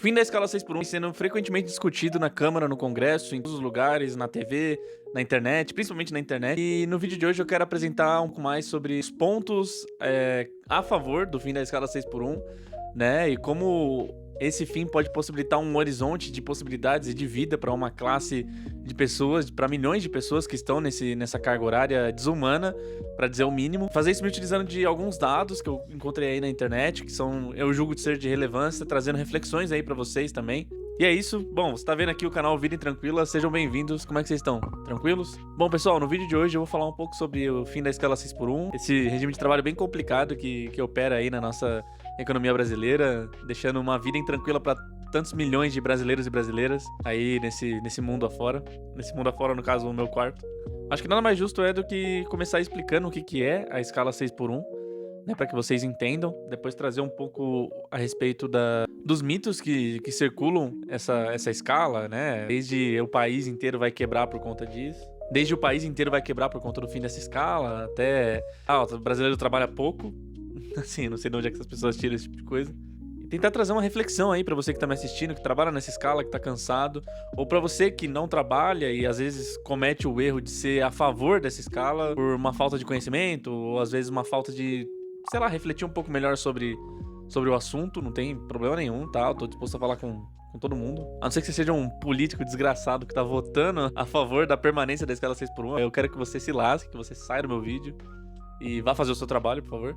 fim da escala 6 por 1 sendo frequentemente discutido na Câmara, no Congresso, em todos os lugares, na TV, na internet, principalmente na internet. E no vídeo de hoje eu quero apresentar um pouco mais sobre os pontos a favor do fim da escala 6 por 1, né? E como esse fim pode possibilitar um horizonte de possibilidades e de vida para uma classe de pessoas, para milhões de pessoas que estão nessa carga horária desumana, para dizer o mínimo. Fazer isso me utilizando de alguns dados que eu encontrei aí na internet, que são, eu julgo de ser de relevância, trazendo reflexões aí para vocês também. E é isso. Bom, você tá vendo aqui o canal Vida Tranquila, sejam bem-vindos. Como é que vocês estão? Tranquilos? Bom, pessoal, no vídeo de hoje eu vou falar um pouco sobre o fim da escala 6 por 1, esse regime de trabalho bem complicado que opera aí na nossa economia brasileira, deixando uma vida intranquila para tantos milhões de brasileiros e brasileiras aí nesse mundo afora. Nesse mundo afora, no caso, o meu quarto. Acho que nada mais justo do que começar explicando o que é a escala 6 por 1, né, para que vocês entendam. Depois trazer um pouco a respeito dos mitos que circulam essa escala, né? Desde o país inteiro vai quebrar por conta disso. Desde o país inteiro vai quebrar por conta do fim dessa escala, até o brasileiro trabalha pouco. Assim, não sei de onde é que essas pessoas tiram esse tipo de coisa. E tentar trazer uma reflexão aí pra você que tá me assistindo, que trabalha nessa escala, que tá cansado, ou pra você que não trabalha e às vezes comete o erro de ser a favor dessa escala por uma falta de conhecimento, ou às vezes uma falta de, sei lá, refletir um pouco melhor sobre o assunto. Não tem problema nenhum, tá? Eu tô disposto a falar com todo mundo. A não ser que você seja um político desgraçado que tá votando a favor da permanência da escala 6 por 1. Eu quero que você se lasque, que você saia do meu vídeo e vá fazer o seu trabalho, por favor.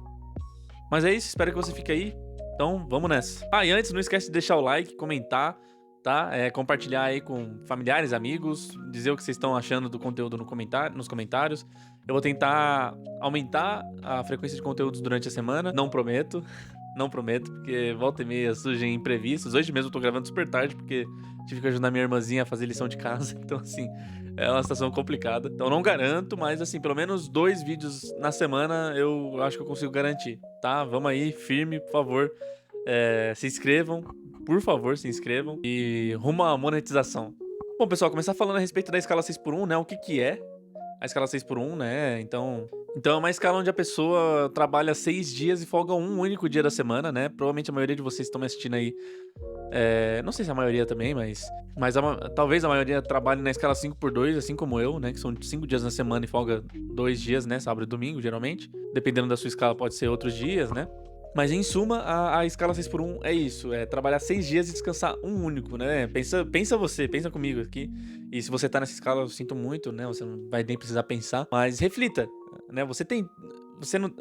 Mas é isso, espero que você fique aí. Então, vamos nessa. E antes, não esquece de deixar o like, comentar, tá? Compartilhar aí com familiares, amigos, dizer o que vocês estão achando do conteúdo nos comentários. Eu vou tentar aumentar a frequência de conteúdos durante a semana. Não prometo. Não prometo, porque volta e meia surgem imprevistos. Hoje mesmo eu tô gravando super tarde, porque tive que ajudar minha irmãzinha a fazer lição de casa. Então, assim, é uma situação complicada. Então, não garanto, mas, assim, pelo menos 2 vídeos na semana eu acho que eu consigo garantir, tá? Vamos aí, firme, por favor. Se inscrevam, por favor, se inscrevam. E rumo à monetização. Bom, pessoal, começar falando a respeito da escala 6 por 1, né? O que é a escala 6 por 1, né? Então é uma escala onde a pessoa trabalha 6 dias e folga um único dia da semana, né? Provavelmente a maioria de vocês estão me assistindo aí. Não sei se a maioria também, mas talvez a maioria trabalhe na escala 5 por 2, assim como eu, né? Que são 5 dias na semana e folga 2 dias, né? Sábado e domingo, geralmente. Dependendo da sua escala, pode ser outros dias, né? Mas em suma, a escala 6 por 1 é isso, é trabalhar 6 dias e descansar um único, né? Pensa comigo aqui. E se você tá nessa escala, eu sinto muito, né? Você não vai nem precisar pensar, mas reflita, né? Você não...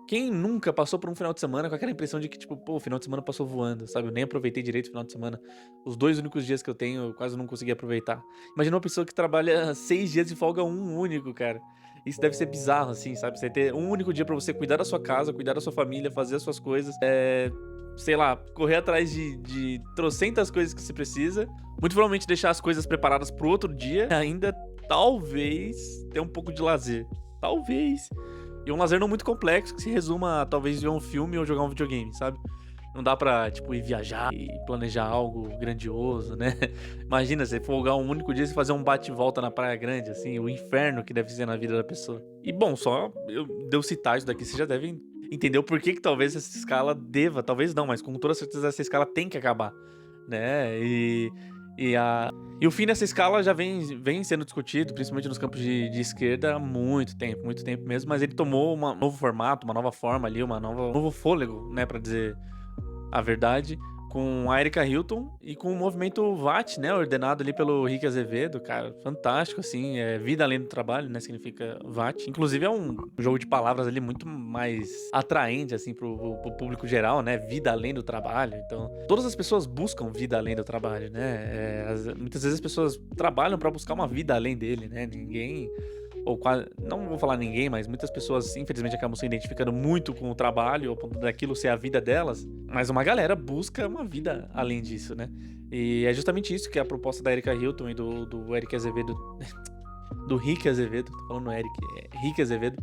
Quem nunca passou por um final de semana com aquela impressão de que, tipo, pô, o final de semana passou voando, sabe? Eu nem aproveitei direito o final de semana. Os 2 únicos dias que eu tenho, eu quase não consegui aproveitar. Imagina uma pessoa que trabalha 6 dias e folga um único, cara. Isso deve ser bizarro, assim, sabe? Você ter um único dia pra você cuidar da sua casa, cuidar da sua família, fazer as suas coisas. Sei lá, correr atrás de trocentas coisas que você precisa. Muito provavelmente deixar as coisas preparadas pro outro dia. E ainda, talvez, ter um pouco de lazer. Talvez. E um lazer não muito complexo, que se resuma a talvez ver um filme ou jogar um videogame, sabe? Não dá pra, tipo, ir viajar e planejar algo grandioso, né? Imagina, você folgar um único dia e fazer um bate-volta na Praia Grande, assim, o inferno que deve ser na vida da pessoa. E, bom, só eu citar isso daqui, vocês já devem entender o porquê que talvez essa escala deva, talvez não, mas com toda certeza essa escala tem que acabar, né? E o fim dessa escala já vem sendo discutido, principalmente nos campos de esquerda, há muito tempo mesmo, mas ele tomou um novo formato, uma nova forma ali, um novo fôlego, né, pra dizer a verdade, com a Erika Hilton e com o movimento VAT, né, ordenado ali pelo Rick Azevedo, cara, fantástico, assim, vida além do trabalho, né, significa VAT. Inclusive é um jogo de palavras ali muito mais atraente, assim, pro público geral, né, vida além do trabalho. Então, todas as pessoas buscam vida além do trabalho, né, muitas vezes as pessoas trabalham pra buscar uma vida além dele, né, ninguém... ou quase, não vou falar ninguém, mas muitas pessoas infelizmente acabam se identificando muito com o trabalho, ao ponto daquilo ser a vida delas, mas uma galera busca uma vida além disso, né? E é justamente isso que é a proposta da Erika Hilton e do Eric Azevedo, do Rick Azevedo, tô falando Eric, Rick Azevedo,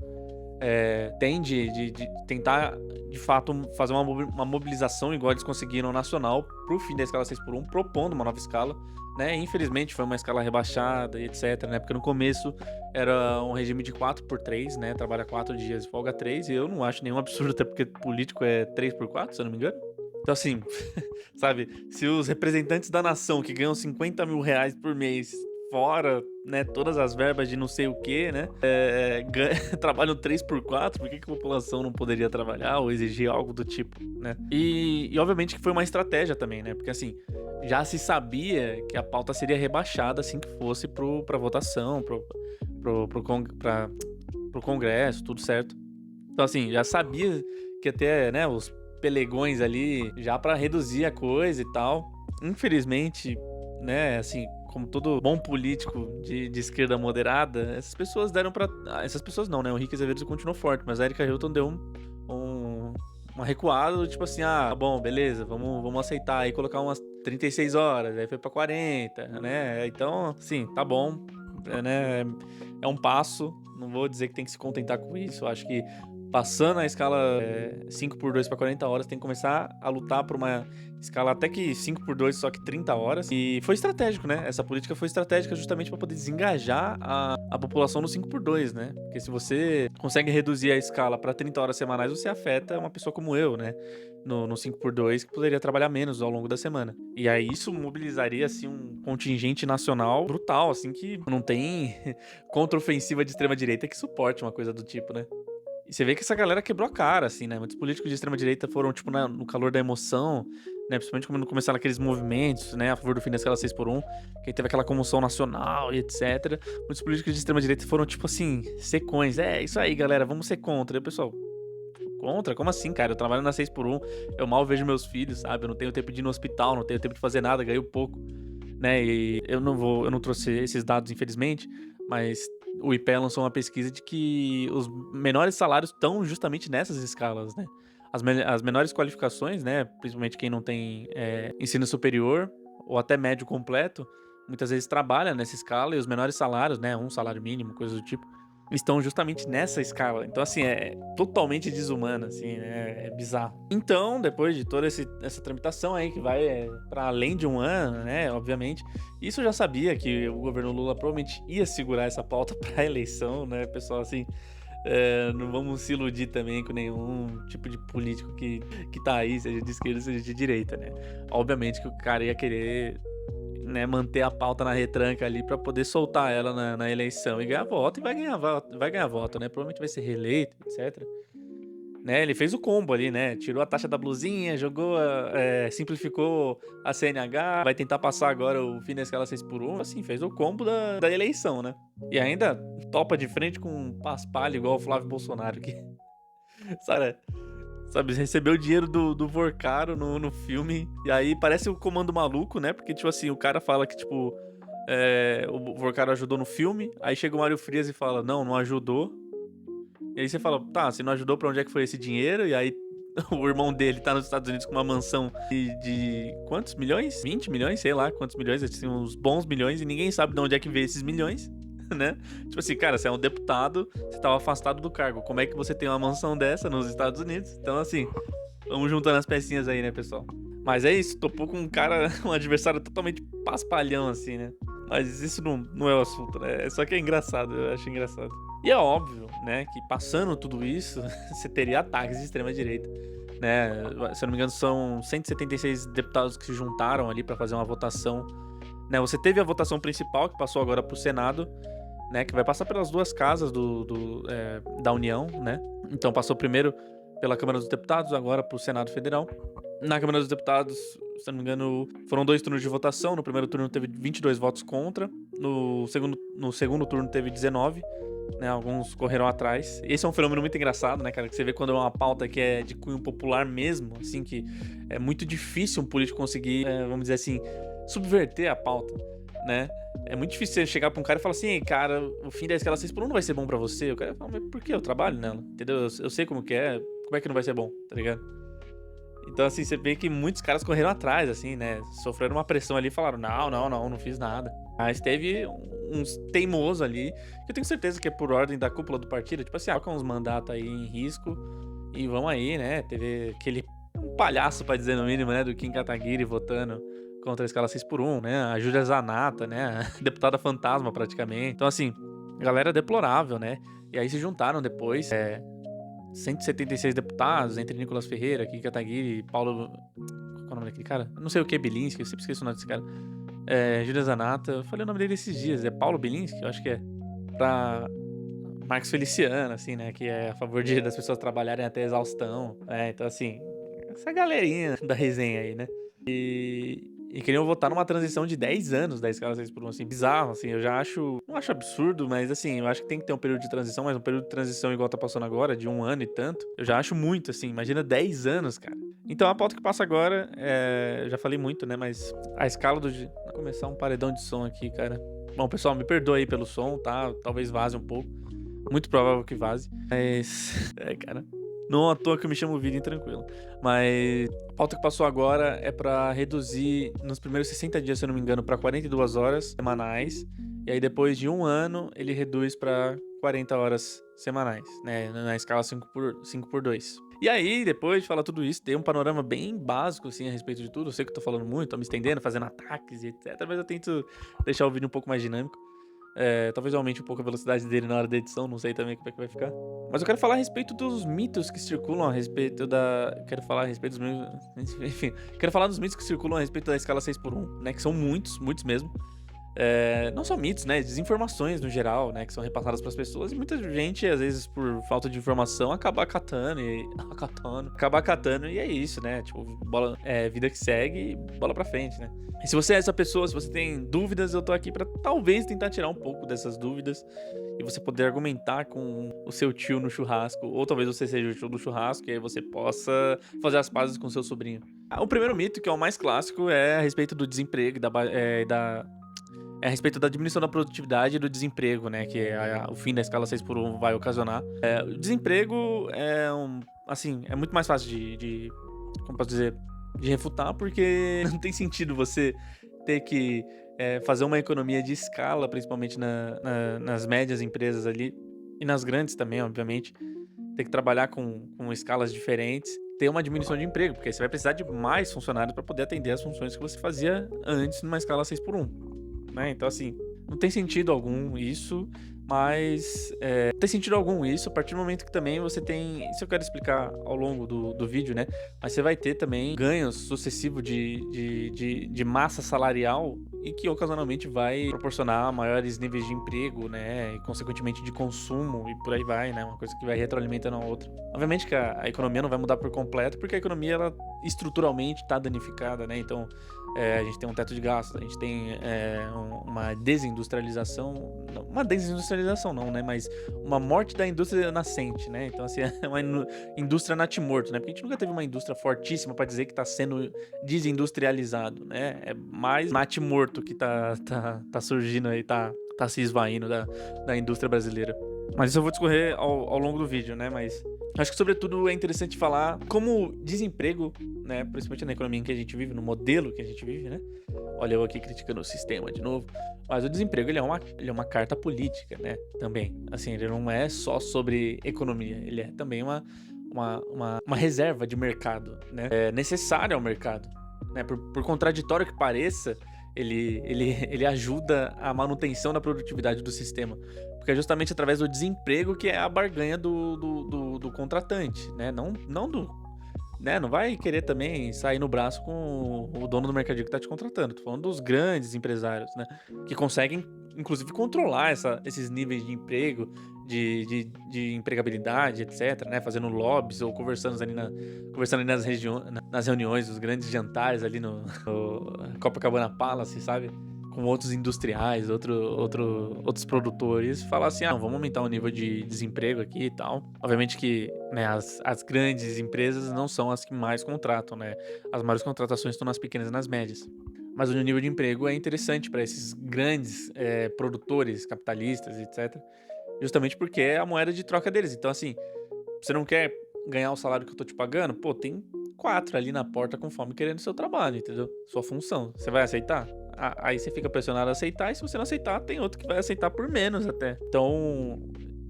tem de tentar, de fato, fazer uma mobilização igual eles conseguiram nacional pro fim da escala 6 por 1, propondo uma nova escala, né? Infelizmente foi uma escala rebaixada e etc, né? Porque no começo era um regime de 4 por 3, né? Trabalha 4 dias e folga 3, e eu não acho nenhum absurdo, até porque político é 3 por 4, se eu não me engano. Então, assim, sabe, se os representantes da nação que ganham 50 mil reais por mês, fora, né, todas as verbas de não sei o que, né, trabalham 3 por 4, por que que a população não poderia trabalhar ou exigir algo do tipo, né? E obviamente que foi uma estratégia também, né? Porque assim, já se sabia que a pauta seria rebaixada assim que fosse pra votação, pro Congresso, tudo certo. Então, assim, já sabia que até, né, os pelegões ali, já pra reduzir a coisa e tal. Infelizmente, né, assim, como todo bom político de esquerda moderada, essas pessoas deram pra. Essas pessoas não, né? O Henrique Azevedo continuou forte, mas a Erika Hilton deu uma recuada, tipo assim, ah, bom, beleza, vamos aceitar aí, colocar umas 36 horas, aí foi pra 40, né? Então, sim, tá bom, né? É um passo, não vou dizer que tem que se contentar com isso, eu acho que passando a escala 5 por 2 para 40 horas, tem que começar a lutar por uma escala até que 5 por 2 só que 30 horas. E foi estratégico, né? Essa política foi estratégica justamente para poder desengajar a população no 5 por 2, né? Porque se você consegue reduzir a escala para 30 horas semanais, você afeta uma pessoa como eu, né? No 5 por 2 que poderia trabalhar menos ao longo da semana. E aí isso mobilizaria, assim, um contingente nacional brutal, assim, que não tem contra-ofensiva de extrema-direita que suporte uma coisa do tipo, né? E você vê que essa galera quebrou a cara, assim, né? Muitos políticos de extrema-direita foram, tipo, no calor da emoção, né? Principalmente quando começaram aqueles movimentos, né? A favor do fim da escala 6 por 1, que aí teve aquela comoção nacional e etc. Muitos políticos de extrema-direita foram, tipo assim, secões. É, isso aí, galera, vamos ser contra. E o pessoal, contra? Como assim, cara? Eu trabalho na 6 por 1, eu mal vejo meus filhos, sabe? Eu não tenho tempo de ir no hospital, não tenho tempo de fazer nada, ganho pouco, né? E eu não trouxe esses dados, infelizmente, mas o IPEA lançou uma pesquisa de que os menores salários estão justamente nessas escalas, né? As menores qualificações, né? Principalmente quem não tem ensino superior ou até médio completo, muitas vezes trabalha nessa escala, e os menores salários, né? Um salário mínimo, coisa do tipo, estão justamente nessa escala. Então, assim, é totalmente desumano, assim, né? É bizarro. Então, depois de toda essa tramitação aí, que vai para além de um ano, né? Obviamente, isso eu já sabia que o governo Lula provavelmente ia segurar essa pauta para a eleição, né? Pessoal, assim, não vamos se iludir também com nenhum tipo de político que tá aí, seja de esquerda, seja de direita, né? Obviamente que o cara ia querer, né, manter a pauta na retranca ali pra poder soltar ela na eleição e ganhar voto, e vai ganhar voto, né? Provavelmente vai ser reeleito, etc. Né, ele fez o combo ali, né? Tirou a taxa da blusinha, simplificou a CNH, vai tentar passar agora o fim da escala 6 por 1, assim, fez o combo da eleição, né? E ainda topa de frente com um paspalho igual o Flávio Bolsonaro, que, sabe, recebeu o dinheiro do Vorcaro no filme, e aí parece o Comando Maluco, né? Porque, tipo assim, o cara fala que, tipo, o Vorcaro ajudou no filme, aí chega o Mário Frias e fala, não ajudou. E aí você fala, tá, se não ajudou, pra onde é que foi esse dinheiro? E aí o irmão dele tá nos Estados Unidos com uma mansão de quantos milhões? 20 milhões? Sei lá quantos milhões, assim, uns bons milhões, e ninguém sabe de onde é que veio esses milhões, né? Tipo assim, cara, você é um deputado, você tava afastado do cargo, como é que você tem uma mansão dessa nos Estados Unidos? Então, assim, vamos juntando as pecinhas aí, né, pessoal? Mas é isso, topou com um cara, um adversário totalmente paspalhão, assim, né? Mas isso não é o assunto, né? Só que é engraçado, eu acho engraçado. E é óbvio, né, que passando tudo isso, você teria ataques de extrema-direita, né? Se eu não me engano, são 176 deputados que se juntaram ali pra fazer uma votação, né? Você teve a votação principal, que passou agora pro Senado, né? Que vai passar pelas duas casas da União, né? Então passou primeiro pela Câmara dos Deputados, agora pro Senado Federal. Na Câmara dos Deputados, se eu não me engano, foram 2 turnos de votação. No primeiro turno teve 22 votos contra. No segundo turno teve 19. Né, alguns correram atrás. Esse é um fenômeno muito engraçado, né, cara? Que você vê quando é uma pauta que é de cunho popular mesmo, assim, que é muito difícil um político conseguir, vamos dizer assim, subverter a pauta, né? É muito difícil você chegar pra um cara e falar assim, ei, cara, o fim da escala 6 por 1 não vai ser bom pra você. O cara fala, mas por quê? Eu trabalho nela, entendeu? Eu sei como que é, como é que não vai ser bom, tá ligado? Então, assim, você vê que muitos caras correram atrás, assim, né? Sofreram uma pressão ali e falaram, não fiz nada. Mas teve uns teimosos ali, que eu tenho certeza que é por ordem da cúpula do partido, tipo assim, coloca uns mandatos aí em risco e vamos aí, né? Teve aquele palhaço, pra dizer no mínimo, né? Do Kim Kataguiri votando contra a escala 6 por 1, né? A Júlia Zanata, né? A deputada fantasma, praticamente. Então, assim, galera deplorável, né? E aí se juntaram depois, 176 deputados, entre Nicolas Ferreira, Kim Kataguiri, Paulo... Qual é o nome daquele cara? Eu não sei o que é Bilinski, eu sempre esqueço o nome desse cara. Júlia Zanata, eu falei o nome dele esses dias, é Paulo Bilinski, eu acho que é. Pra Marcos Feliciano, assim, né, que é a favor das pessoas trabalharem até exaustão, então assim, essa galerinha da resenha aí, né. E queriam votar numa transição de 10 anos da escala 6 por 1, assim, bizarro, assim, eu já acho, não acho absurdo, mas assim, eu acho que tem que ter um período de transição, mas um período de transição igual tá passando agora, de 1 ano e tanto, eu já acho muito, assim, imagina 10 anos, cara. Então a pauta que passa agora, eu já falei muito, né, mas a escala Vou começar um paredão de som aqui, cara. Bom, pessoal, me perdoa aí pelo som, tá? Talvez vaze um pouco. Muito provável que vaze. Mas, cara, não à toa que eu me chamo Vini tranquilo. Mas a pauta que passou agora é pra reduzir nos primeiros 60 dias, se eu não me engano, pra 42 horas semanais. E aí depois de 1 ano, ele reduz pra 40 horas semanais, né? Na escala 5x2. E aí, depois de falar tudo isso, dei um panorama bem básico, assim, a respeito de tudo. Eu sei que eu tô falando muito, tô me estendendo, fazendo ataques e etc. Mas eu tento deixar o vídeo um pouco mais dinâmico. Talvez eu aumente um pouco a velocidade dele na hora da edição, não sei também como é que vai ficar. Mas eu quero falar a respeito dos mitos que circulam a respeito da... Quero falar a respeito dos mitos... Enfim, quero falar dos mitos que circulam a respeito da escala 6x1, né? Que são muitos, muitos mesmo. Não só mitos, né? Desinformações no geral, né? Que são repassadas pras pessoas. E muita gente, às vezes, por falta de informação, acaba acatando e... E é isso, né? Tipo, vida que segue e bola pra frente, né? E se você é essa pessoa, se você tem dúvidas, eu tô aqui pra talvez tentar tirar um pouco dessas dúvidas e você poder argumentar com o seu tio no churrasco, ou talvez você seja o tio do churrasco e aí você possa fazer as pazes com seu sobrinho. O primeiro mito, que é o mais clássico, é a respeito do desemprego a respeito da diminuição da produtividade e do desemprego, né? Que o fim da escala 6x1 vai ocasionar. O desemprego é muito mais fácil como posso dizer, de refutar, porque não tem sentido você ter que fazer uma economia de escala, principalmente nas médias empresas ali, e nas grandes também, obviamente, ter que trabalhar com escalas diferentes, ter uma diminuição de emprego, porque aí você vai precisar de mais funcionários para poder atender as funções que você fazia antes numa escala 6x1, né? Então, assim, não tem sentido algum isso, mas tem sentido algum isso a partir do momento que também você tem... Isso eu quero explicar ao longo do vídeo, né? Mas você vai ter também ganhos sucessivos de massa salarial e que ocasionalmente vai proporcionar maiores níveis de emprego, né? E consequentemente de consumo e por aí vai, né? Uma coisa que vai retroalimentando a outra. Obviamente que a economia não vai mudar por completo, porque a economia, ela estruturalmente tá danificada, né? Então, a gente tem um teto de gastos, a gente tem uma desindustrialização, não, né, mas uma morte da indústria nascente, né, então assim, é uma indústria natimorto, né, porque a gente nunca teve uma indústria fortíssima pra dizer que tá sendo desindustrializado, né, é mais natimorto que tá surgindo aí, tá se esvaindo da indústria brasileira. Mas isso eu vou discorrer ao longo do vídeo, né, mas acho que, sobretudo, é interessante falar como desemprego, né, principalmente na economia em que a gente vive, no modelo que a gente vive, né? Olha eu aqui criticando o sistema de novo. Mas o desemprego, ele é uma carta política, né, também. Assim, ele não é só sobre economia, ele é também uma reserva de mercado, né? É necessário ao mercado, né? Por contraditório que pareça, ele ajuda a manutenção da produtividade do sistema. Porque é justamente através do desemprego que é a barganha do contratante, né? Não do... Né? Não vai querer também sair no braço com o dono do mercadinho que tá te contratando. Tô falando dos grandes empresários, né? Que conseguem, inclusive, controlar esses níveis de emprego, de empregabilidade, etc, né? Fazendo lobbies ou conversando ali nas reuniões, os grandes jantares ali no Copacabana Palace, sabe? Com outros industriais, outros produtores, falar assim, não, vamos aumentar o nível de desemprego aqui e tal. Obviamente que, né, as grandes empresas não são as que mais contratam, né? As maiores contratações estão nas pequenas e nas médias. Mas o nível de emprego é interessante para esses grandes produtores, capitalistas, etc. Justamente porque é a moeda de troca deles. Então, assim, você não quer ganhar o salário que eu tô te pagando? Pô, tem 4 ali na porta com fome querendo seu trabalho, entendeu? Sua função. Você vai aceitar? Aí você fica pressionado a aceitar, e se você não aceitar, tem outro que vai aceitar por menos até. Então,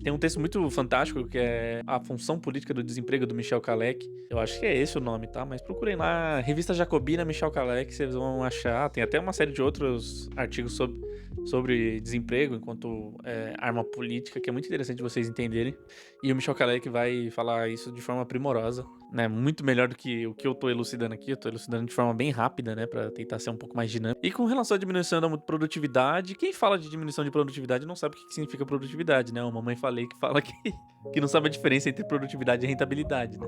tem um texto muito fantástico que é A Função Política do Desemprego, do Michel Kalecki. Eu acho que é esse o nome, tá? Mas procurem lá, Revista Jacobina, Michel Kalecki, vocês vão achar. Tem até uma série de outros artigos sobre desemprego enquanto arma política, que é muito interessante vocês entenderem. E o Michel Calet que vai falar isso de forma primorosa, né? Muito melhor do que o que eu tô elucidando aqui. Eu tô elucidando de forma bem rápida, né? Pra tentar ser um pouco mais dinâmico. E com relação à diminuição da produtividade, quem fala de diminuição de produtividade não sabe o que significa produtividade, né? O Mamãe Falei que fala que não sabe a diferença entre produtividade e rentabilidade, né?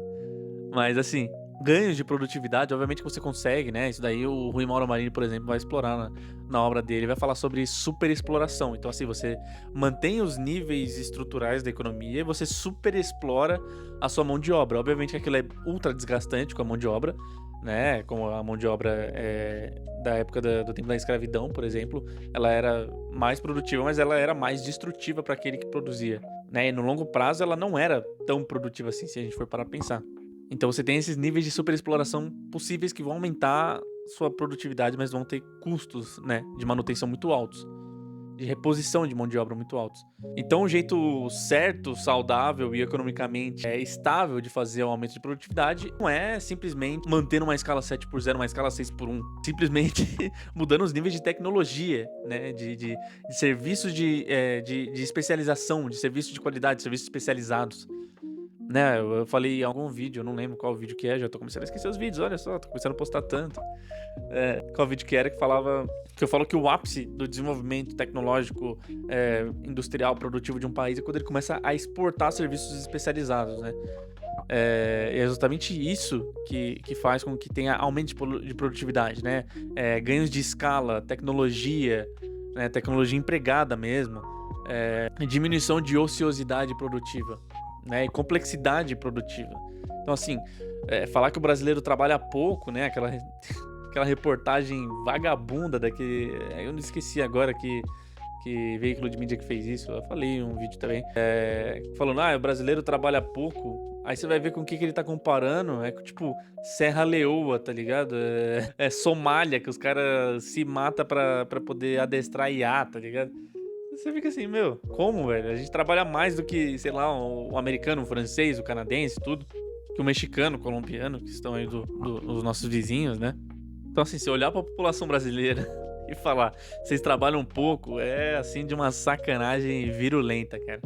Mas assim, ganhos de produtividade, obviamente que você consegue, né? Isso daí o Rui Mauro Marini, por exemplo, vai explorar na obra dele, vai falar sobre superexploração. Então, assim, você mantém os níveis estruturais da economia e você superexplora a sua mão de obra. Obviamente que aquilo é ultra desgastante com a mão de obra, né? Como a mão de obra da época do tempo da escravidão, por exemplo, ela era mais produtiva, mas ela era mais destrutiva para aquele que produzia, né? E no longo prazo ela não era tão produtiva assim, se a gente for parar pra pensar. Então você tem esses níveis de superexploração possíveis que vão aumentar sua produtividade, mas vão ter custos, né, de manutenção muito altos, de reposição de mão de obra muito altos. Então o jeito certo, saudável e economicamente estável de fazer o aumento de produtividade não é simplesmente mantendo uma escala 7x0, uma escala 6x1, simplesmente mudando os níveis de tecnologia, né, de serviços de especialização, de serviços de qualidade, serviços especializados. Né, eu falei em algum vídeo, eu não lembro qual vídeo que é, já tô começando a esquecer os vídeos, olha só, tô começando a postar tanto. Qual vídeo que era que falava, que eu falo que o ápice do desenvolvimento tecnológico, industrial, produtivo de um país é quando ele começa a exportar serviços especializados, né? É justamente isso que faz com que tenha aumento de produtividade, né? Ganhos de escala, tecnologia, né? Tecnologia empregada mesmo, diminuição de ociosidade produtiva, né, e complexidade produtiva. Então, assim, falar que o brasileiro trabalha pouco, né, aquela reportagem vagabunda daquele... Eu não esqueci agora que veículo de mídia que fez isso, eu falei em um vídeo também, falando, o brasileiro trabalha pouco, aí você vai ver com o que ele tá comparando, tipo Serra Leoa, tá ligado? Somália, que os caras se matam pra poder adestrar IA, tá ligado? Você fica assim, meu, como, velho? A gente trabalha mais do que, sei lá, o americano, o francês, o canadense, tudo. Que o mexicano, o colombiano, que estão aí dos nossos vizinhos, né? Então, assim, se olhar pra população brasileira e falar, vocês trabalham pouco, é, assim, de uma sacanagem virulenta, cara.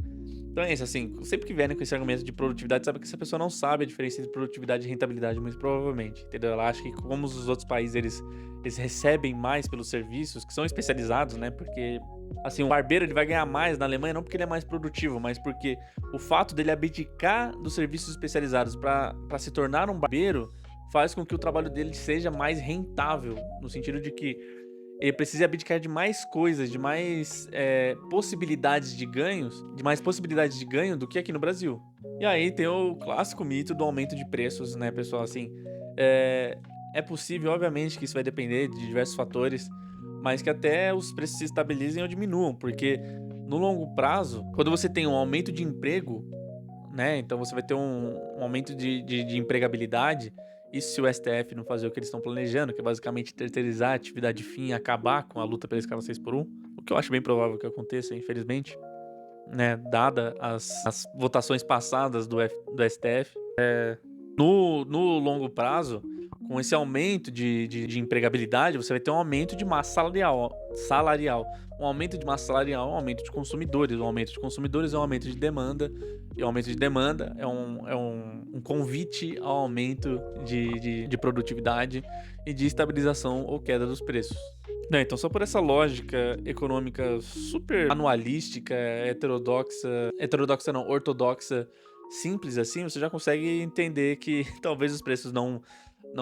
Então é isso, assim, sempre que vierem com esse argumento de produtividade, sabe que essa pessoa não sabe a diferença entre produtividade e rentabilidade, muito provavelmente, entendeu? Ela acha que como os outros países, eles recebem mais pelos serviços, que são especializados, né? Porque, assim, o barbeiro ele vai ganhar mais na Alemanha não porque ele é mais produtivo, mas porque o fato dele abdicar dos serviços especializados para se tornar um barbeiro faz com que o trabalho dele seja mais rentável, no sentido de que ele precisa abdicar de mais coisas, de mais possibilidades de ganhos, de mais possibilidades de ganho do que aqui no Brasil. E aí tem o clássico mito do aumento de preços, né, pessoal? Assim, é possível, obviamente, que isso vai depender de diversos fatores, mas que até os preços se estabilizem ou diminuam, porque no longo prazo, quando você tem um aumento de emprego, né, então você vai ter um aumento de empregabilidade. Isso se o STF não fazer o que eles estão planejando, que é basicamente terceirizar a atividade fim e acabar com a luta pela escala 6x1, o que eu acho bem provável que aconteça, infelizmente, né, dada as votações passadas do STF. No longo prazo, com esse aumento de empregabilidade, você vai ter um aumento de massa salarial. Um aumento de massa salarial é um aumento de consumidores. Um aumento de consumidores é um aumento de demanda. E o aumento de demanda é um convite ao aumento de produtividade e de estabilização ou queda dos preços. Então, só por essa lógica econômica super anualística, heterodoxa não, ortodoxa, simples assim, você já consegue entender que talvez os preços não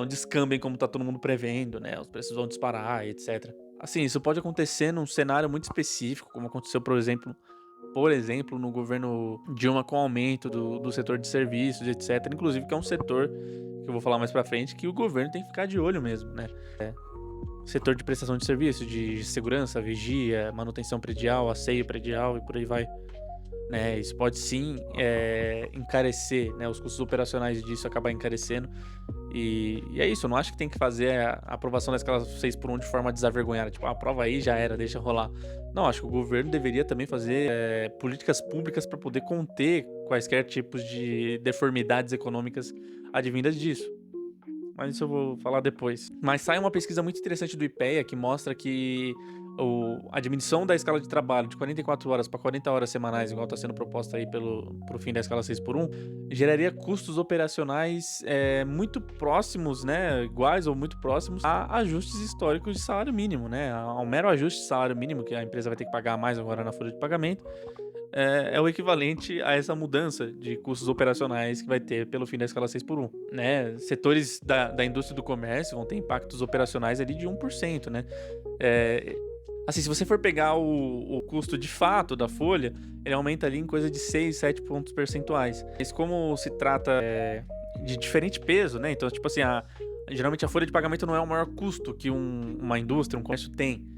descambem como tá todo mundo prevendo, né? Os preços vão disparar, etc. Assim, isso pode acontecer num cenário muito específico, como aconteceu, por exemplo, no governo Dilma com o aumento do setor de serviços, etc. Inclusive, que é um setor que eu vou falar mais pra frente, que o governo tem que ficar de olho mesmo, né? Setor de prestação de serviço, de segurança, vigia, manutenção predial, asseio predial e por aí vai. Né, isso pode sim encarecer, né, os custos operacionais disso acabar encarecendo. E é isso, eu não acho que tem que fazer a aprovação da escala 6x1 de forma desavergonhada, tipo, aprova aí, já era, deixa rolar. Não, acho que o governo deveria também fazer políticas públicas para poder conter quaisquer tipos de deformidades econômicas advindas disso. Mas isso eu vou falar depois. Mas sai uma pesquisa muito interessante do IPEA que mostra que a diminuição da escala de trabalho de 44 horas para 40 horas semanais, igual está sendo proposta aí pro fim da escala 6x1, geraria custos operacionais muito próximos, né, iguais ou muito próximos a ajustes históricos de salário mínimo, né, ao mero ajuste de salário mínimo que a empresa vai ter que pagar mais agora na folha de pagamento, é o equivalente a essa mudança de custos operacionais que vai ter pelo fim da escala 6x1, né? Setores da indústria do comércio vão ter impactos operacionais ali de 1%, né? Assim, se você for pegar o custo de fato da folha, ele aumenta ali em coisa de 6, 7 pontos percentuais. Mas como se trata de diferente peso, né? Então, tipo assim, geralmente a folha de pagamento não é o maior custo que uma indústria, um comércio tem.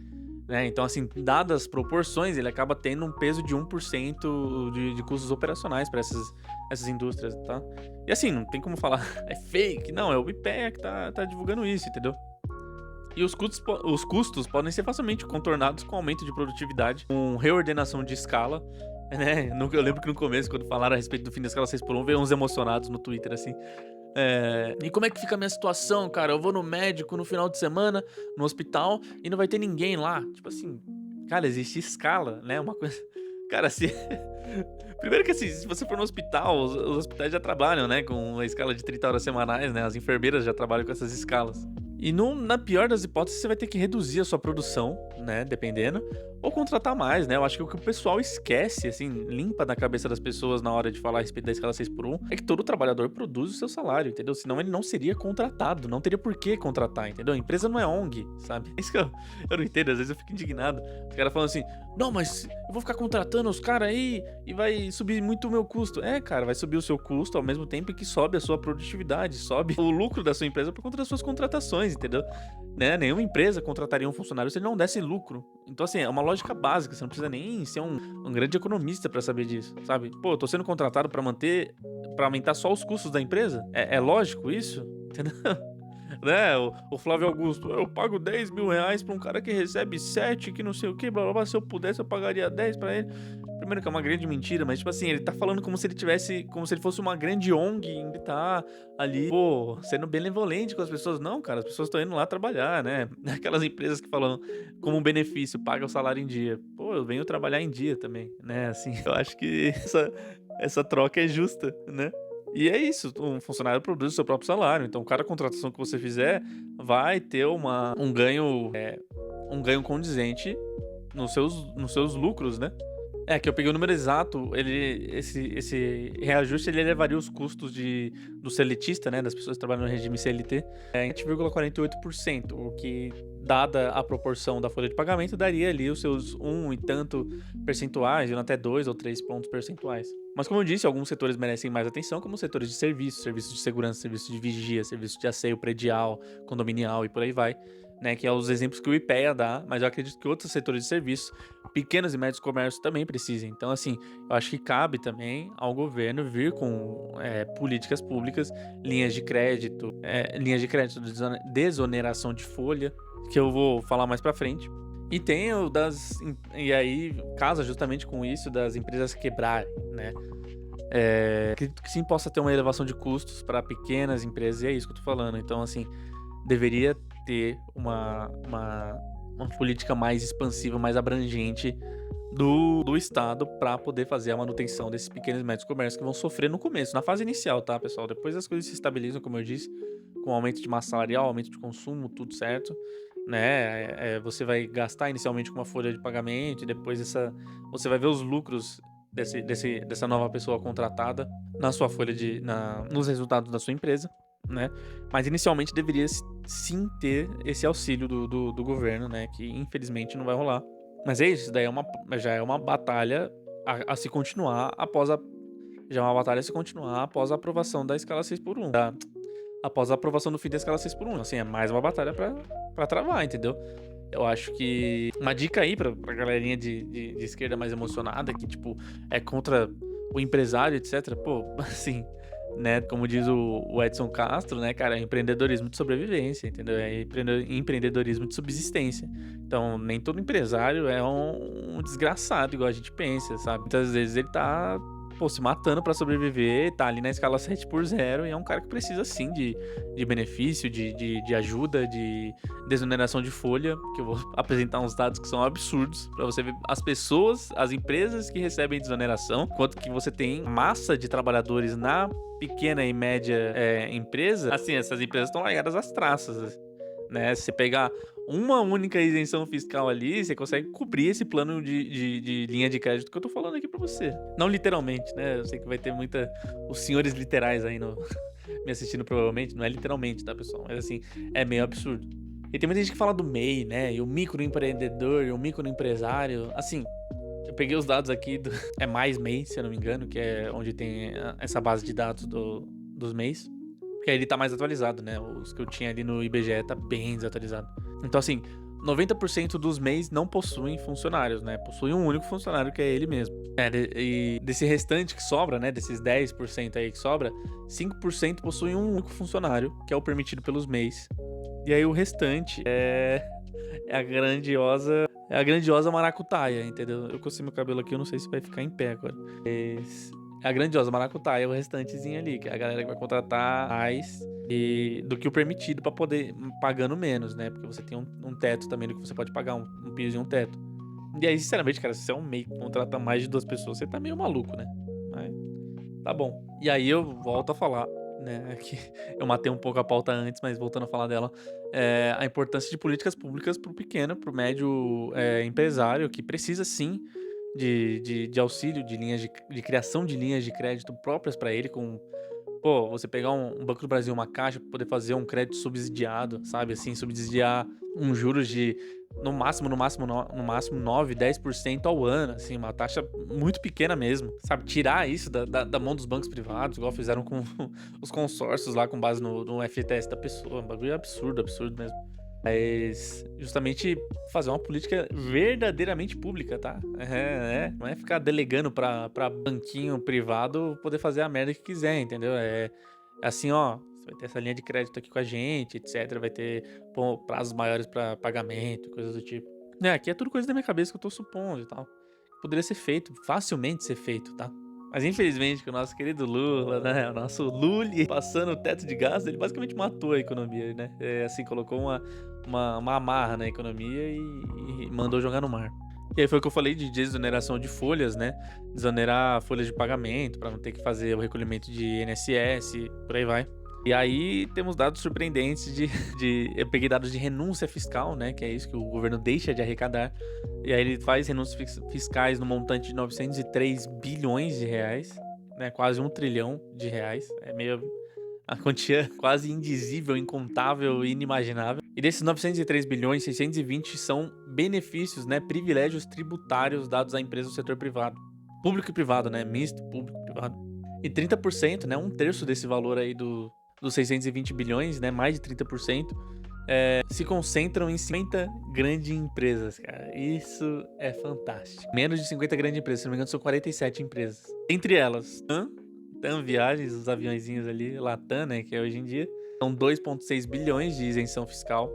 Né? Então, assim, dadas as proporções, ele acaba tendo um peso de 1% de custos operacionais para essas indústrias, tá? E assim, não tem como falar, é fake, não, é o IPEA que tá divulgando isso, entendeu? E os custos podem ser facilmente contornados com aumento de produtividade, com reordenação de escala, né? Eu lembro que no começo, quando falaram a respeito do fim da escala 6x1, veio uns emocionados no Twitter, assim. E como é que fica a minha situação, cara? Eu vou no médico no final de semana, no hospital, e não vai ter ninguém lá. Tipo assim, cara, existe escala, né? Uma coisa. Cara, se. Primeiro que assim, se você for no hospital, os hospitais já trabalham, né? Com a escala de 30 horas semanais, né? As enfermeiras já trabalham com essas escalas. E na pior das hipóteses, você vai ter que reduzir a sua produção, né? Dependendo. Ou contratar mais, né? Eu acho que o que o pessoal esquece, assim, limpa da cabeça das pessoas na hora de falar a respeito da escala 6x1, é que todo trabalhador produz o seu salário, entendeu? Senão ele não seria contratado, não teria por que contratar, entendeu? A empresa não é ONG, sabe? É isso que eu não entendo, às vezes eu fico indignado. Os caras falam assim, não, mas eu vou ficar contratando os caras aí e vai subir muito o meu custo. Cara, vai subir o seu custo ao mesmo tempo que sobe a sua produtividade, sobe o lucro da sua empresa por conta das suas contratações, entendeu? Né? Nenhuma empresa contrataria um funcionário se ele não desse lucro. Então, assim, é uma lógica básica, você não precisa nem ser um grande economista pra saber disso, sabe? Pô, eu tô sendo contratado pra aumentar só os custos da empresa? É lógico isso? Entendeu? Né? O Flávio Augusto, eu pago 10 mil reais pra um cara que recebe 7, que não sei o que, blá blá blá, se eu pudesse eu pagaria 10 pra ele. Primeiro que é uma grande mentira, mas tipo assim, ele tá falando como se ele fosse uma grande ONG, ele tá ali, pô, sendo benevolente com as pessoas. Não, cara, as pessoas estão indo lá trabalhar, né? Aquelas empresas que falam como um benefício, paga o salário em dia. Pô, eu venho trabalhar em dia também, né? Assim, eu acho que essa troca é justa, né? E é isso, um funcionário produz o seu próprio salário, então cada contratação que você fizer vai ter um ganho condizente nos seus lucros, né? Que eu peguei o número exato, esse reajuste ele elevaria os custos do seletista, né, das pessoas que trabalham no regime CLT, em 7,48%, o que, dada a proporção da folha de pagamento, daria ali os seus 1 e tanto percentuais, indo até 2 ou 3 pontos percentuais. Mas como eu disse, alguns setores merecem mais atenção, como setores de serviços de segurança, serviços de vigia, serviços de asseio predial, condominial e por aí vai, né, que é os exemplos que o IPEA dá, mas eu acredito que outros setores de serviços, pequenos e médios comércios também precisem. Então, assim, eu acho que cabe também ao governo vir com políticas públicas, linhas de crédito, desoneração de folha, que eu vou falar mais pra frente. E aí casa justamente com isso das empresas quebrarem, né? Acredito que sim possa ter uma elevação de custos para pequenas empresas, e é isso que eu tô falando. Então, assim, deveria ter uma política mais expansiva, mais abrangente do Estado para poder fazer a manutenção desses pequenos e médios comércios que vão sofrer no começo, na fase inicial, tá, pessoal? Depois as coisas se estabilizam, como eu disse, com aumento de massa salarial, aumento de consumo, tudo certo, né? Você vai gastar inicialmente com uma folha de pagamento e depois você vai ver os lucros dessa nova pessoa contratada na sua folha nos resultados da sua empresa, né? Mas inicialmente deveria sim ter esse auxílio do governo, né? Que infelizmente não vai rolar. Mas é isso, daí já é uma batalha a se continuar após a aprovação da escala 6x1. Após a aprovação do fim da escala 6x1. Assim, é mais uma batalha pra travar, entendeu? Eu acho que uma dica aí pra galerinha de esquerda mais emocionada, que, tipo, é contra o empresário, etc. Pô, assim, né? Como diz o Edson Castro, né, cara? É empreendedorismo de sobrevivência, entendeu? É empreendedorismo de subsistência. Então, nem todo empresário é um desgraçado, igual a gente pensa, sabe? Muitas vezes ele tá pô, se matando pra sobreviver, tá ali na escala 7x0 e é um cara que precisa sim de benefício, de ajuda, de desoneração de folha, que eu vou apresentar uns dados que são absurdos pra você ver as pessoas, as empresas que recebem desoneração, quanto que você tem massa de trabalhadores na pequena e média empresa. Assim, essas empresas estão largadas às traças, né? Se você pegar uma única isenção fiscal ali, você consegue cobrir esse plano de linha de crédito que eu tô falando aqui pra você. Não literalmente, né? Eu sei que vai ter os senhores literais aí me assistindo provavelmente. Não é literalmente, tá, pessoal? Mas assim, é meio absurdo. E tem muita gente que fala do MEI, né? E o microempreendedor, e o microempresário. Assim, eu peguei os dados aqui é mais MEI, se eu não me engano, que é onde tem essa base de dados dos MEIs. Porque aí ele tá mais atualizado, né? Os que eu tinha ali no IBGE tá bem desatualizado. Então, assim, 90% dos MEIs não possuem funcionários, né? Possuem um único funcionário, que é ele mesmo. E desse restante que sobra, né? Desses 10% aí que sobra, 5% possuem um único funcionário, que é o permitido pelos MEIs. E aí o restante é a grandiosa maracutaia, entendeu? Eu cocei meu cabelo aqui, eu não sei se vai ficar em pé agora. Mas é a grandiosa maracutaia, o restantezinho ali, que é a galera que vai contratar mais do que o permitido pra poder pagando menos, né? Porque você tem um teto também do que você pode pagar, um piso e um teto. E aí, sinceramente, cara, se você é um MEI que contrata mais de 2 pessoas, você tá meio maluco, né? Mas tá bom. E aí eu volto a falar, né? Que eu matei um pouco a pauta antes, mas voltando a falar dela, a importância de políticas públicas pro pequeno, pro médio empresário, que precisa sim de auxílio, de criação de linhas de crédito próprias para ele, pô, você pegar um Banco do Brasil, uma caixa, pra poder fazer um crédito subsidiado, sabe? Assim, subsidiar juros de, no máximo, 9, 10% ao ano, assim, uma taxa muito pequena mesmo, sabe? Tirar isso da mão dos bancos privados, igual fizeram com os consórcios lá, com base no FTS da pessoa. Um bagulho absurdo mesmo. Mas justamente fazer uma política verdadeiramente pública, tá? Não é ficar delegando pra banquinho privado poder fazer a merda que quiser, entendeu? É assim, ó, você vai ter essa linha de crédito aqui com a gente, etc. Vai ter prazos maiores pra pagamento, coisas do tipo. Aqui é tudo coisa da minha cabeça que eu tô supondo e tal. Poderia ser feito, facilmente ser feito, tá? Mas infelizmente, com o nosso querido Lula, né? O nosso Lully passando o teto de gastos, ele basicamente matou a economia, né? Assim, colocou uma amarra na economia e mandou jogar no mar. E aí foi o que eu falei de desoneração de folhas, né? Desonerar folhas de pagamento para não ter que fazer o recolhimento de INSS, por aí vai. E aí temos dados surpreendentes eu peguei dados de renúncia fiscal, né? Que é isso que o governo deixa de arrecadar. E aí ele faz renúncias fiscais no montante de 903 bilhões de reais, né? Quase 1 trilhão de reais. É meio a quantia quase indizível, incontável e inimaginável. E desses 903 bilhões, 620 são benefícios, né? Privilégios tributários dados a empresas do setor privado. Público e privado, né? Misto, público e privado. E 30%, né? Um terço desse valor aí dos 620 bilhões, né? Mais de 30%, se concentram em 50 grandes empresas, cara. Isso é fantástico. Menos de 50 grandes empresas, se não me engano, são 47 empresas. Entre elas, TAM Viagens, os aviãozinhos ali, Latam, né? Que é hoje em dia. São 2,6 bilhões de isenção fiscal.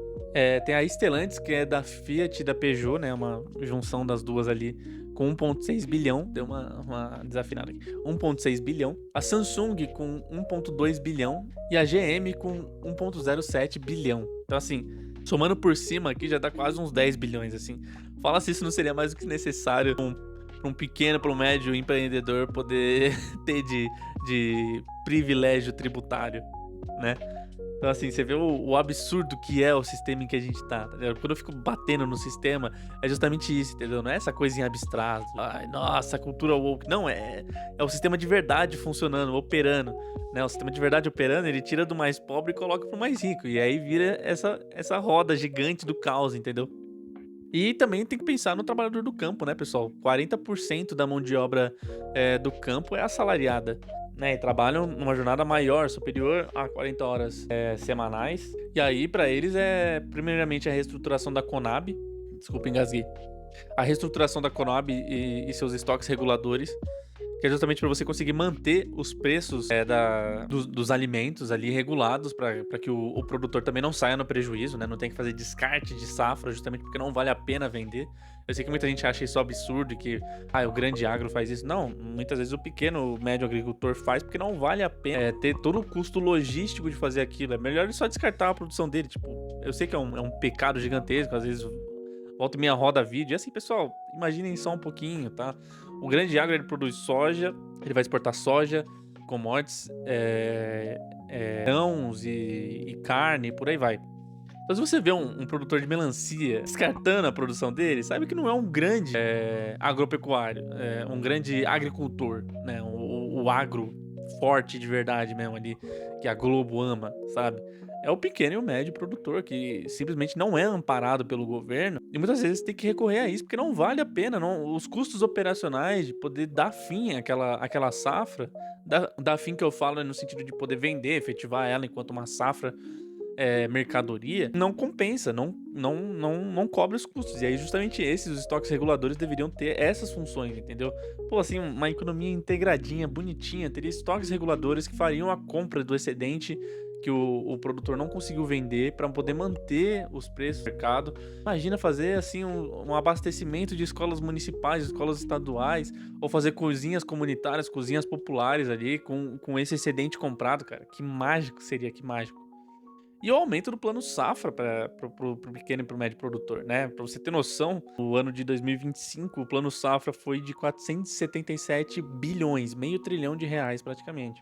Tem a Stellantis, que é da Fiat e da Peugeot, né? Uma junção das duas ali, com 1,6 bilhão. Deu uma desafinada aqui. 1,6 bilhão. A Samsung com 1,2 bilhão. E a GM com 1,07 bilhão. Então, assim, somando por cima aqui, já dá quase uns 10 bilhões, assim. Fala se isso não seria mais do que necessário para um pequeno, para um médio empreendedor poder ter de privilégio tributário, né? Então, assim, você vê o absurdo que é o sistema em que a gente tá ligado? Quando eu fico batendo no sistema, é justamente isso, entendeu? Não é essa coisinha abstrata. Ai, nossa, cultura woke. Não, é o sistema de verdade funcionando, operando, né? O sistema de verdade operando, ele tira do mais pobre e coloca pro mais rico. E aí vira essa roda gigante do caos, entendeu? E também tem que pensar no trabalhador do campo, né, pessoal? 40% da mão de obra do campo é assalariada, né? E trabalham numa jornada maior, superior a 40 horas semanais. E aí, para eles, primeiramente, a reestruturação da Conab. Desculpa, engasguei. A reestruturação da Conab e seus estoques reguladores, que é justamente para você conseguir manter os preços dos alimentos ali regulados para que o produtor também não saia no prejuízo, né? Não tem que fazer descarte de safra, justamente porque não vale a pena vender. Eu sei que muita gente acha isso absurdo, que o grande agro faz isso. Não, muitas vezes o pequeno, o médio agricultor faz porque não vale a pena ter todo o custo logístico de fazer aquilo. É melhor ele só descartar a produção dele. Tipo, eu sei que é um pecado gigantesco, às vezes volta e meia roda vídeo. E assim, pessoal, imaginem só um pouquinho, tá? O grande agro, ele produz soja, ele vai exportar soja, commodities, grãos e carne, por aí vai. Então, se você vê um produtor de melancia descartando a produção dele, sabe que não é um grande agropecuário, um grande agricultor, né? O agro forte de verdade mesmo ali, que a Globo ama, sabe? É o pequeno e o médio produtor que simplesmente não é amparado pelo governo e muitas vezes tem que recorrer a isso porque não vale a pena, os custos operacionais de poder dar fim àquela safra, dar fim que eu falo é no sentido de poder vender, efetivar ela enquanto uma safra mercadoria, não compensa, não cobre os custos. E aí, justamente os estoques reguladores deveriam ter essas funções, entendeu? Pô, assim, uma economia integradinha, bonitinha, teria estoques reguladores que fariam a compra do excedente que o produtor não conseguiu vender para poder manter os preços do mercado. Imagina fazer assim um abastecimento de escolas municipais, escolas estaduais, ou fazer cozinhas comunitárias, cozinhas populares ali com esse excedente comprado, cara. Que mágico seria, que mágico. E o aumento do plano safra para o pequeno e para o médio produtor, né? Para você ter noção, no ano de 2025, o plano safra foi de 477 bilhões, meio trilhão de reais praticamente.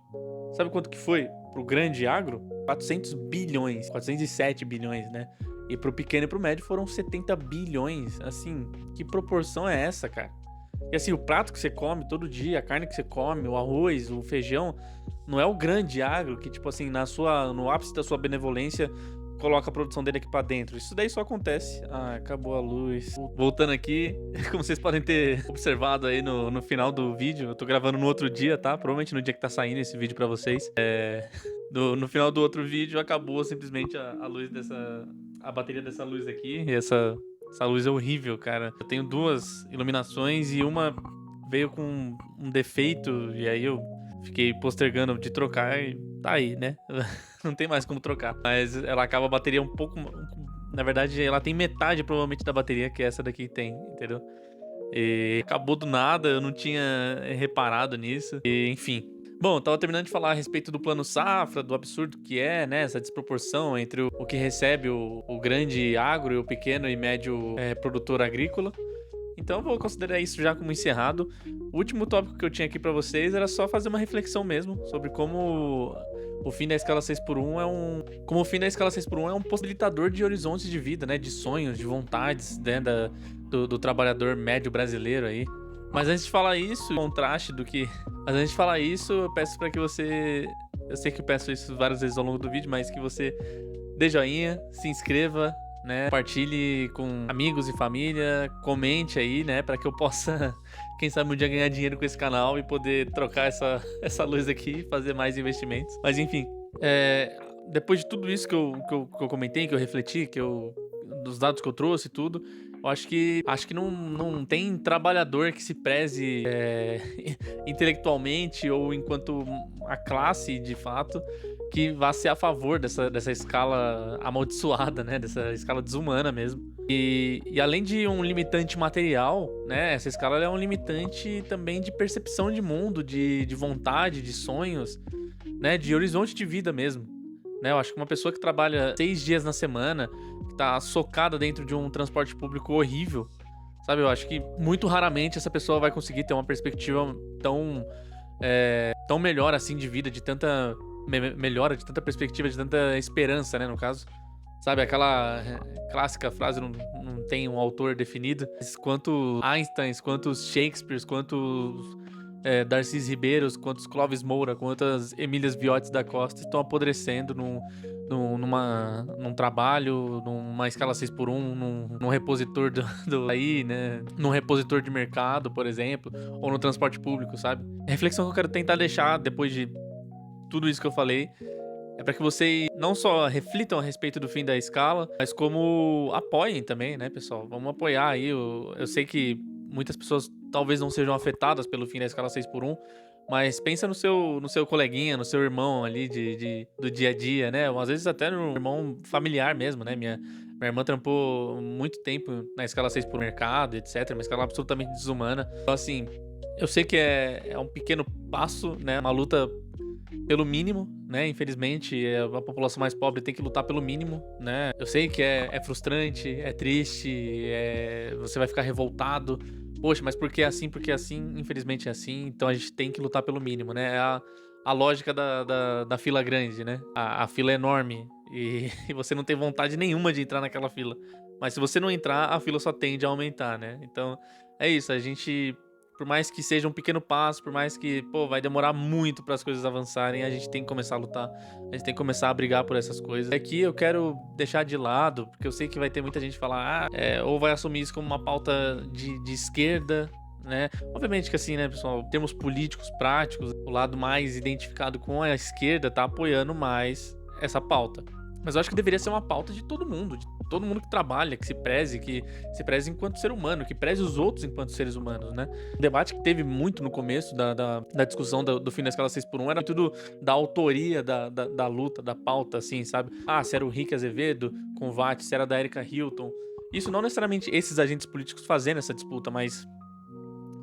Sabe quanto que foi para o grande agro? 400 bilhões, 407 bilhões, né? E para o pequeno e para o médio foram 70 bilhões. Assim, que proporção é essa, cara? E assim, o prato que você come todo dia, a carne que você come, o arroz, o feijão, não é o grande agro que, tipo assim, no ápice da sua benevolência, coloca a produção dele aqui pra dentro. Isso daí só acontece. Acabou a luz. Voltando aqui, como vocês podem ter observado aí no final do vídeo, eu tô gravando no outro dia, tá? Provavelmente no dia que tá saindo esse vídeo pra vocês. No final do outro vídeo, acabou simplesmente a luz a bateria dessa luz aqui. E essa luz é horrível, cara. Eu tenho duas iluminações e uma veio com um defeito, e aí eu fiquei postergando de trocar e tá aí, né? Não tem mais como trocar. Mas ela acaba a bateria um pouco. Na verdade, ela tem metade provavelmente da bateria que essa daqui tem, entendeu? E acabou do nada, eu não tinha reparado nisso. E, enfim. Bom, eu tava terminando de falar a respeito do plano safra, do absurdo que é, né? Essa desproporção entre o que recebe o grande agro e o pequeno e médio produtor agrícola. Então eu vou considerar isso já como encerrado. O último tópico que eu tinha aqui pra vocês era só fazer uma reflexão mesmo sobre como o fim da escala 6x1 como o fim da escala 6x1 é um possibilitador de horizontes de vida, né, de sonhos, de vontades, né, do trabalhador médio brasileiro aí. Mas antes de falar isso, contraste do que, mas antes de falar isso, eu peço pra que você, eu sei que eu peço isso várias vezes ao longo do vídeo, mas que você dê joinha, se inscreva, né? Compartilhe com amigos e família, comente aí, né? Pra que eu possa, quem sabe, um dia ganhar dinheiro com esse canal e poder trocar essa luz aqui e fazer mais investimentos. Mas enfim, depois de tudo isso que eu comentei, que eu refleti, dos dados que eu trouxe e tudo, eu acho que não tem trabalhador que se preze intelectualmente ou enquanto a classe, de fato, que vá ser a favor dessa escala amaldiçoada, né? Dessa escala desumana mesmo. E além de um limitante material, né? Essa escala é um limitante também de percepção de mundo, de vontade, de sonhos, né? De horizonte de vida mesmo. Né? Eu acho que uma pessoa que trabalha 6 dias na semana, que tá socada dentro de um transporte público horrível, sabe? Eu acho que muito raramente essa pessoa vai conseguir ter uma perspectiva tão melhor assim de vida, de tanta melhora, de tanta perspectiva, de tanta esperança, né, no caso. Sabe, aquela clássica frase, não tem um autor definido, mas quantos Einsteins, quantos Shakespeares, quantos Darcys Ribeiros, quantos Clóvis Moura, quantas Emílias Viotti da Costa estão apodrecendo num trabalho, numa escala 6x1, num repositor aí, né? Num repositor de mercado, por exemplo, ou no transporte público, sabe? A reflexão que eu quero tentar deixar depois de tudo isso que eu falei é para que vocês não só reflitam a respeito do fim da escala, mas como apoiem também, né, pessoal? Vamos apoiar aí. Eu sei que muitas pessoas talvez não sejam afetadas pelo fim da escala 6x1, mas pensa no seu coleguinha, no seu irmão ali do dia a dia, né? Ou às vezes até no irmão familiar mesmo, né? Minha irmã trampou muito tempo na escala 6 por mercado, etc. Uma escala absolutamente desumana. Então, assim, eu sei que é um pequeno passo, né? Uma luta pelo mínimo, né? Infelizmente, a população mais pobre tem que lutar pelo mínimo, né? Eu sei que é frustrante, é triste, você vai ficar revoltado. Poxa, mas por que é assim? Porque é assim, infelizmente é assim. Então a gente tem que lutar pelo mínimo, né? É a lógica da fila grande, né? A fila é enorme e você não tem vontade nenhuma de entrar naquela fila. Mas se você não entrar, a fila só tende a aumentar, né? Então é isso, a gente, por mais que seja um pequeno passo, por mais que, pô, vai demorar muito para as coisas avançarem, a gente tem que começar a lutar, a gente tem que começar a brigar por essas coisas. Aqui eu quero deixar de lado, porque eu sei que vai ter muita gente falar, ou vai assumir isso como uma pauta de esquerda, né? Obviamente que assim, né, pessoal, termos políticos práticos, o lado mais identificado com a esquerda tá apoiando mais essa pauta. Mas eu acho que deveria ser uma pauta de todo mundo que trabalha, que se preze enquanto ser humano, que preze os outros enquanto seres humanos, né? O debate que teve muito no começo da discussão do fim da escala 6x1 era tudo da autoria da luta, da pauta, assim, sabe? Se era o Rick Azevedo com o VAT, se era da Erika Hilton. Isso não necessariamente esses agentes políticos fazendo essa disputa, mas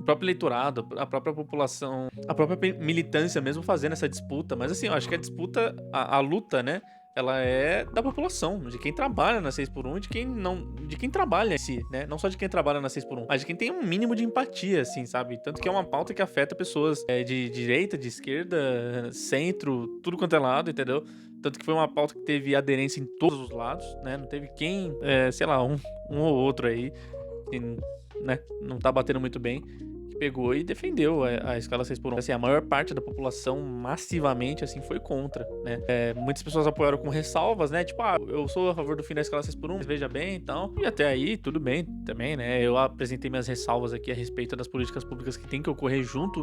o próprio eleitorado, a própria população, a própria militância mesmo fazendo essa disputa. Mas assim, eu acho que a disputa, a luta, né? Ela é da população, de quem trabalha na 6x1 e de quem não, de quem trabalha em si, né? Não só de quem trabalha na 6x1, mas de quem tem um mínimo de empatia, assim, sabe? Tanto que é uma pauta que afeta pessoas de direita, de esquerda, centro, tudo quanto é lado, entendeu? Tanto que foi uma pauta que teve aderência em todos os lados, né? Não teve quem, sei lá, um ou outro aí, que, né, não tá batendo muito bem, pegou e defendeu a escala 6x1. Assim, a maior parte da população massivamente assim foi contra, né? Muitas pessoas apoiaram com ressalvas, né? Tipo, eu sou a favor do fim da escala 6x1, mas veja bem, então. E até aí, tudo bem também, né? Eu apresentei minhas ressalvas aqui a respeito das políticas públicas que tem que ocorrer junto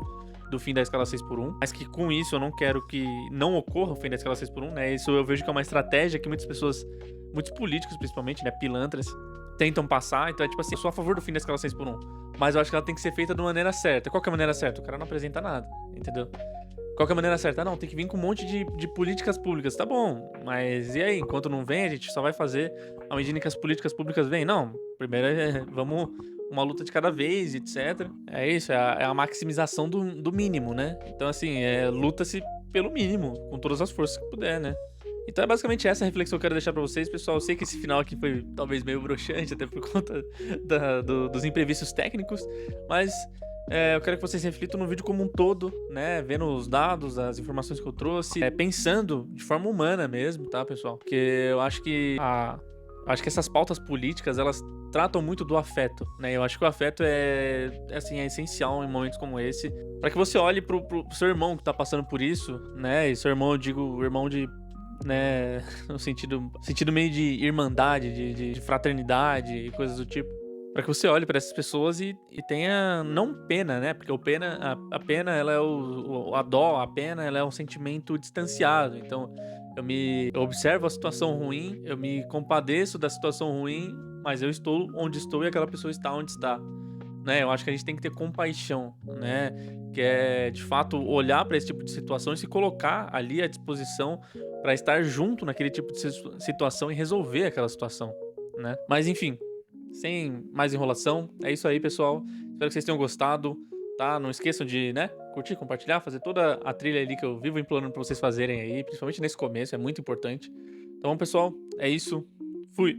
do fim da escala 6x1, mas que com isso eu não quero que não ocorra o fim da escala 6x1, né? Isso eu vejo que é uma estratégia que muitas pessoas, muitos políticos principalmente, né, pilantras, tentam passar. Então é tipo assim, eu sou a favor do fim da escala 6x1, mas eu acho que ela tem que ser feita de maneira certa. Qual que é a maneira certa? O cara não apresenta nada, entendeu? Qual que é a maneira certa? Não, tem que vir com um monte de políticas públicas. Tá bom, mas e aí? Enquanto não vem, a gente só vai fazer à medida que as políticas públicas vêm? Não, primeiro vamos uma luta de cada vez, etc. É isso, é a maximização do mínimo, né? Então assim, luta-se pelo mínimo, com todas as forças que puder, né? Então é basicamente essa a reflexão que eu quero deixar pra vocês, pessoal. Eu sei que esse final aqui foi talvez meio broxante, até por conta dos imprevistos técnicos, mas eu quero que vocês reflitam no vídeo como um todo, né? Vendo os dados, as informações que eu trouxe, pensando de forma humana mesmo, tá, pessoal? Porque eu acho que essas pautas políticas, elas tratam muito do afeto, né? Eu acho que o afeto é essencial em momentos como esse, para que você olhe pro seu irmão que tá passando por isso, né? E seu irmão, eu digo, o irmão de, né, no sentido meio de irmandade, de fraternidade e coisas do tipo. Pra que você olhe pra essas pessoas e tenha, não pena, né? Porque a pena, ela é a dó, a pena, ela é um sentimento distanciado. Então, eu observo a situação ruim, eu me compadeço da situação ruim, mas eu estou onde estou e aquela pessoa está onde está, né? Eu acho que a gente tem que ter compaixão, né? Que é, de fato, olhar para esse tipo de situação e se colocar ali à disposição para estar junto naquele tipo de situação e resolver aquela situação, né? Mas, enfim, sem mais enrolação, é isso aí, pessoal. Espero que vocês tenham gostado, tá? Não esqueçam de, né, curtir, compartilhar, fazer toda a trilha ali que eu vivo implorando pra vocês fazerem aí, principalmente nesse começo, é muito importante. Então, pessoal, é isso. Fui!